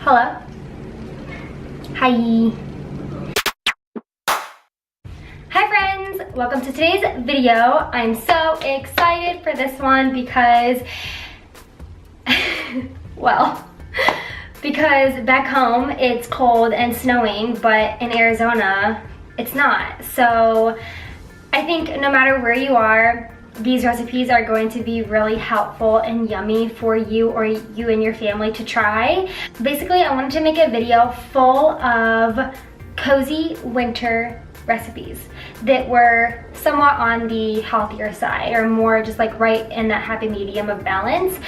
Hello. Hi. Hi friends, welcome to today's video. I'm so excited for this one because, well, because back home it's cold and snowing, but in Arizona it's not. So I think no matter where you are, these recipes are going to be really helpful and yummy for you or you and your family to try. Basically, I wanted to make a video full of cozy winter recipes that were somewhat on the healthier side or more just like right in that happy medium of balance.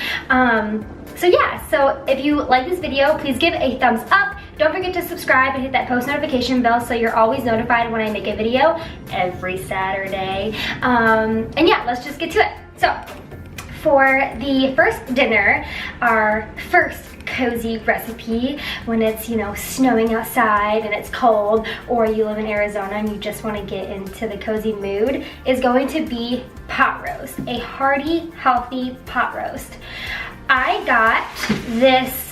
So if you like this video, please give a thumbs up. Don't forget to subscribe and hit that post notification bell so you're always notified when I make a video every Saturday. And yeah, let's just get to it. So for the first dinner, our first cozy recipe when it's, you know, snowing outside and it's cold, or you live in Arizona and you just want to get into the cozy mood, is going to be pot roast, a hearty, healthy pot roast. I got this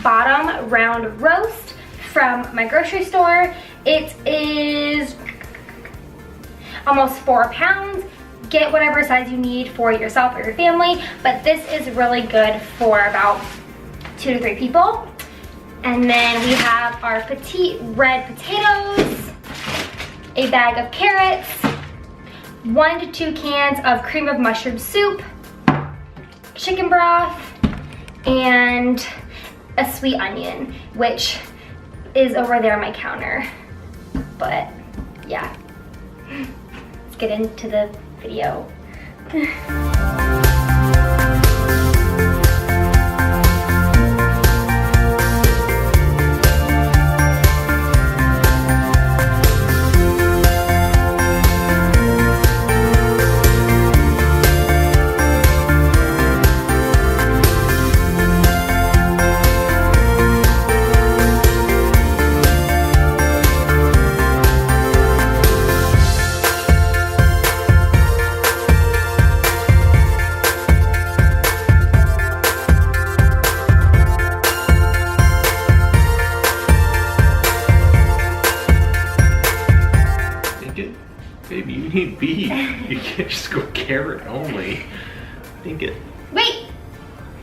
bottom round roast from my grocery store. It is almost 4 pounds. Get whatever size you need for yourself or your family, but this is really good for about 2 to 3 people. And then we have our petite red potatoes, a bag of carrots, 1 to 2 cans of cream of mushroom soup, chicken broth, and a sweet onion, which is over there on my counter. But yeah, let's get into the video. Baby, you need beef. You can't just go carrot only. Think it. Wait!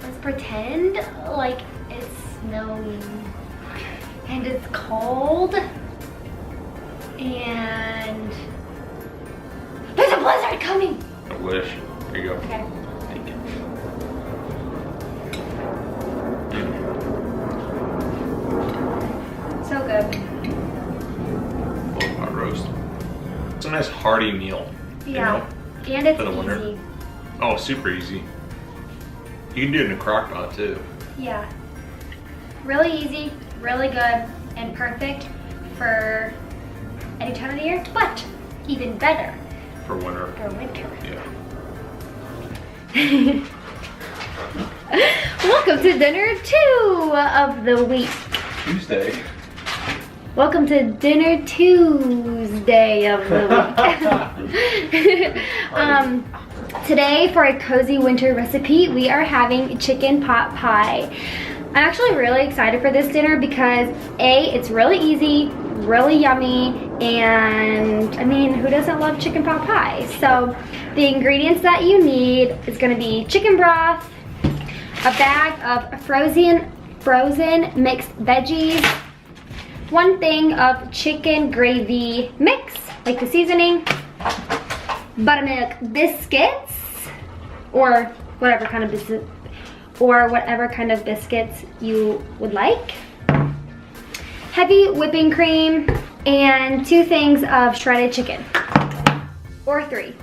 Let's pretend like it's snowing and it's cold and there's a blizzard coming! I wish. There you go. Okay. Think it. So good. Full pot roast. It's a nice hearty meal. Yeah. You know, and it's for the winter. easy. Oh, super easy. You can do it in a crock pot too. Yeah. Really easy, really good, and perfect for any time of the year, but even better For winter. for winter. Yeah. Welcome to dinner 2 of the week. Tuesday. Welcome to dinner Tuesday of the week. Today for a cozy winter recipe, we are having chicken pot pie. I'm actually really excited for this dinner because A, it's really easy, really yummy, and I mean, who doesn't love chicken pot pie? So the ingredients that you need is gonna be chicken broth, a bag of frozen mixed veggies, 1 thing of chicken gravy mix, like the seasoning, buttermilk biscuits, or whatever kind of biscuits you would like, heavy whipping cream, and 2 things of shredded chicken, or 3.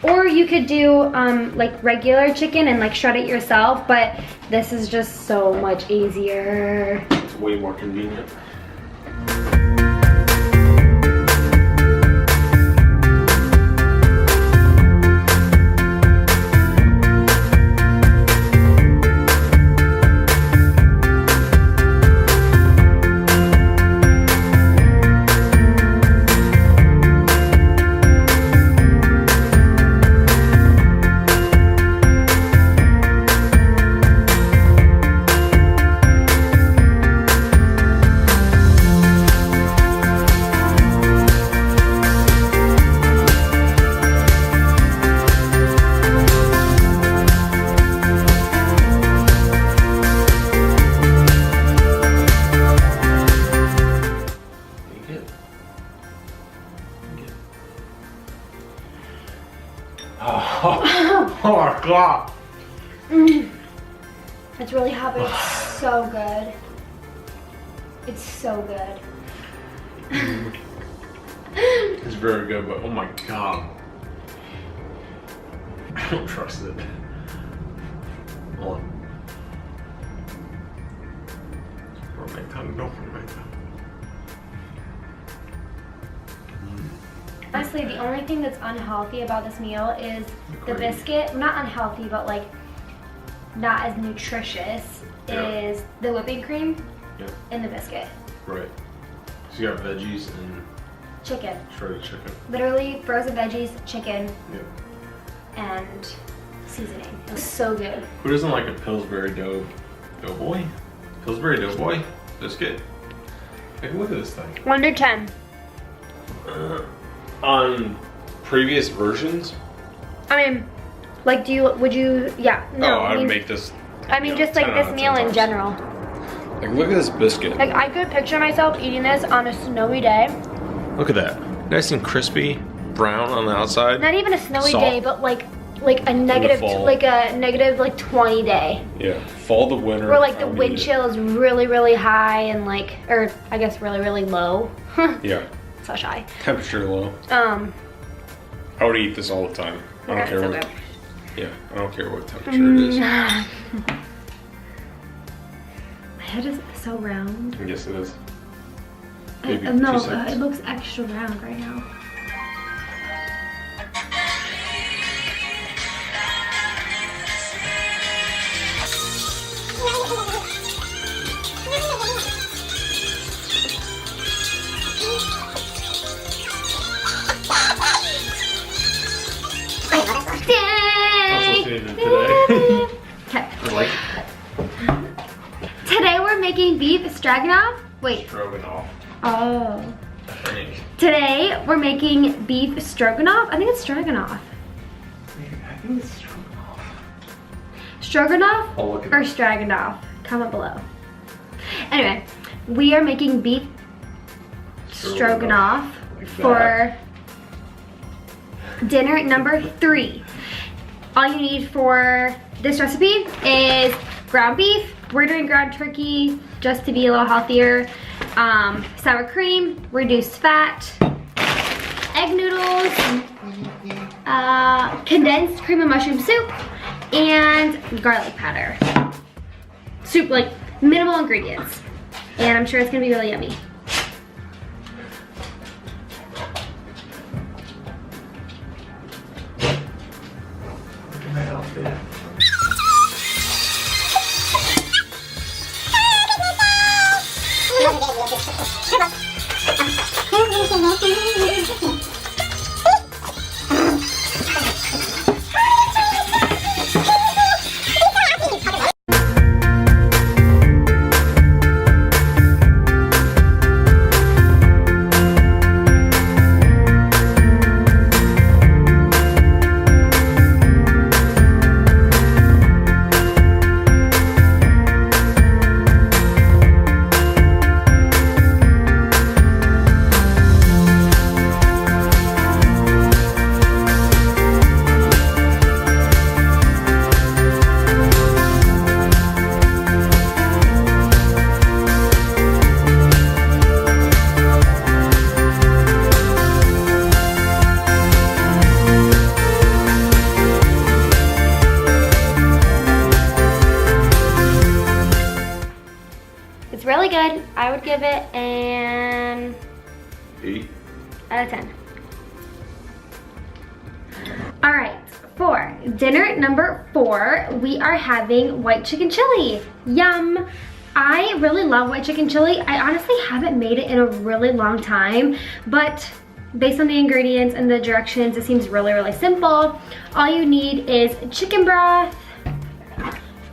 Or you could do like regular chicken and like shred it yourself, but this is just so much easier. It's way more convenient. Oh, oh my god. It's really hot, but it's so good. It's so good. It's very good, but oh my god. I don't trust it. Hold on. For my tongue, no, for my tongue. Honestly, the only thing that's unhealthy about this meal is the biscuit. Not unhealthy, but like not as nutritious is the whipping cream and the biscuit. Right. So you got veggies and Chicken. shredded chicken. Literally frozen veggies, chicken, Yep. and seasoning. It was so good. Who doesn't like a Pillsbury Doughboy? Pillsbury Doughboy biscuit? Like, look at this thing. 1 to 10. On previous versions, I mean, like, would you, yeah. No, I would make this. I mean, just like 10 this out of meal 10 in times. general. Like, look at this biscuit. Like, I could picture myself eating this on a snowy day. Look at that. Nice and crispy, brown on the outside. Not even a snowy Salt. day, but like a negative, fall. like a negative 20 day. Yeah, fall to winter. Where like the I would wind eat it. chill is really, really high and like, or I guess really, really low. Yeah, So shy. temperature low. I would eat this all the time. I don't Okay, care so what. good. Yeah, I don't care what temperature it is. My head is so round. Yes, it is. Maybe No, 2 seconds. it looks extra round right now. That's today. Okay. I like Today we're making beef stroganoff. Wait. stroganoff. Oh. I think. Today we're making beef stroganoff. I think it's stroganoff. I think it's stroganoff. Stroganoff I'll look it or up. stroganoff? Comment below. Anyway, we are making beef stroganoff Like for dinner number 3. All you need for this recipe is ground beef. We're doing ground turkey just to be a little healthier. Sour cream, reduced fat, egg noodles, condensed cream and mushroom soup, and garlic powder. Soup, like minimal ingredients. And I'm sure it's gonna be really yummy. Look at my outfit. It's really good. I would give it an 8. out of 10. All right, for dinner number 4, we are having white chicken chili. Yum. I really love white chicken chili. I honestly haven't made it in a really long time, but based on the ingredients and the directions, it seems really, really simple. All you need is chicken broth,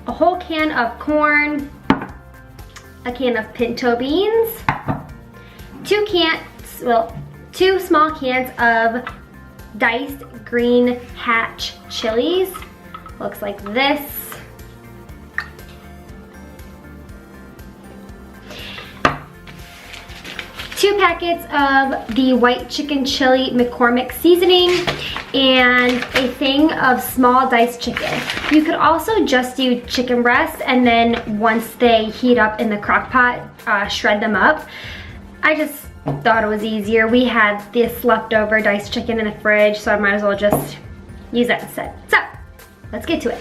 a whole can of corn, a can of pinto beans, 2 small cans of diced green hatch chilies. Looks like this. 2 packets of the white chicken chili McCormick seasoning, and a thing of small diced chicken. You could also just do chicken breasts, and then once they heat up in the crock pot, shred them up. I just thought it was easier. We had this leftover diced chicken in the fridge, so I might as well just use that instead. So, let's get to it.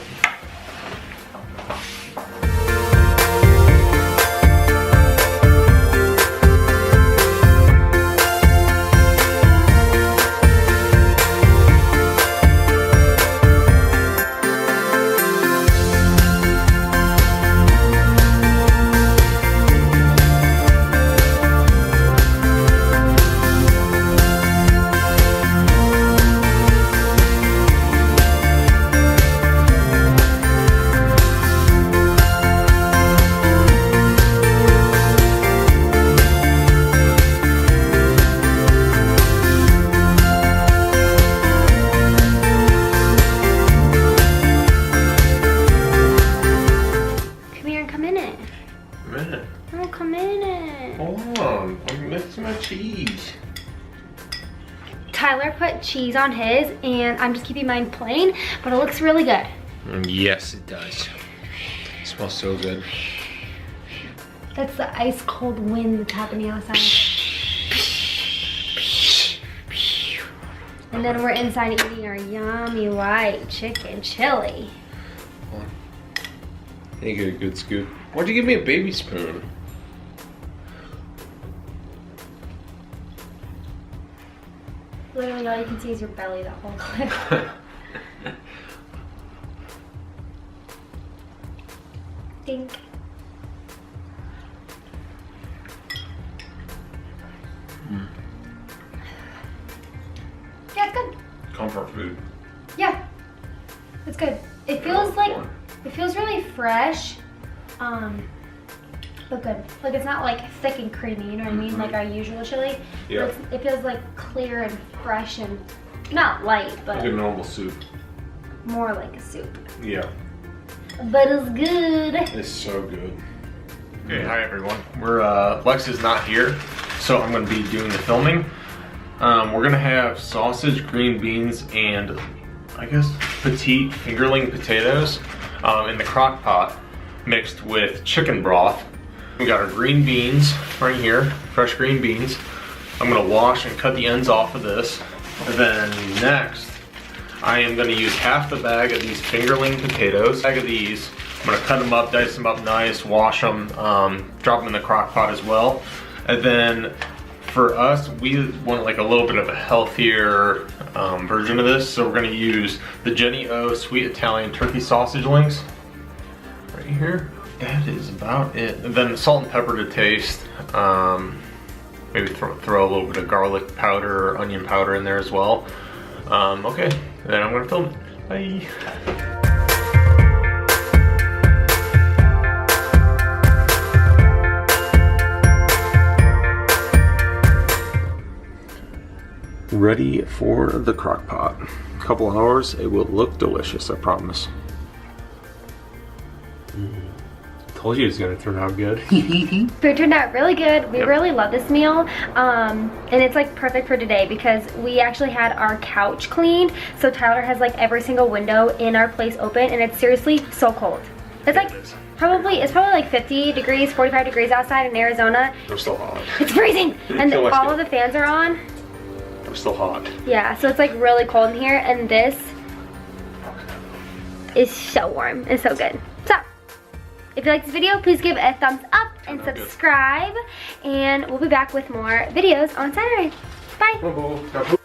Come in it. Hold on, I'm mixing my cheese. Tyler put cheese on his, and I'm just keeping mine plain, but it looks really good. Yes, it does. It smells so good. That's the ice cold wind that's happening outside. And then we're inside eating our yummy white chicken chili. You get a good scoop. Why'd you give me a baby spoon? Literally all you can see is your belly the whole clip. Dink. Yeah, it's good. Comfort food. Yeah, it's good. It feels like, it feels really fresh, but good. Like it's not like thick and creamy, you know what I mean? Like our usual chili. Yeah. It feels like clear and fresh and not light, but like a normal soup. more like a soup. Yeah. But it's good. It's so good. Okay, hi everyone. We're Lex is not here, so I'm gonna be doing the filming. We're gonna have sausage, green beans, and I guess petite fingerling potatoes in the crock pot mixed with chicken broth. We got our green beans right here, fresh green beans. I'm gonna wash and cut the ends off of this. And then next, I am gonna use half the bag of these fingerling potatoes. Bag of these, I'm gonna cut them up, dice them up nice, wash them, drop them in the crock pot as well. And then for us, we want like a little bit of a healthier version of this. So we're gonna use the Jenny O Sweet Italian Turkey Sausage Links right here. That is about it. And then salt and pepper to taste. Maybe throw a little bit of garlic powder or onion powder in there as well. Okay, then I'm gonna film it. Bye. Ready for the crock pot. A couple hours, it will look delicious, I promise. Told you it was gonna turn out good. Food turned out really good. We really love this meal. And it's like perfect for today because we actually had our couch cleaned. So Tyler has like every single window in our place open, and it's seriously so cold. It's like it's probably like 50 degrees, 45 degrees outside in Arizona. They're still hot. It's freezing. And all of the fans are on. They're still hot. Yeah, so it's like really cold in here, and this is so warm and so good. So, if you like this video, please give it a thumbs up and subscribe, and we'll be back with more videos on Saturday. Bye.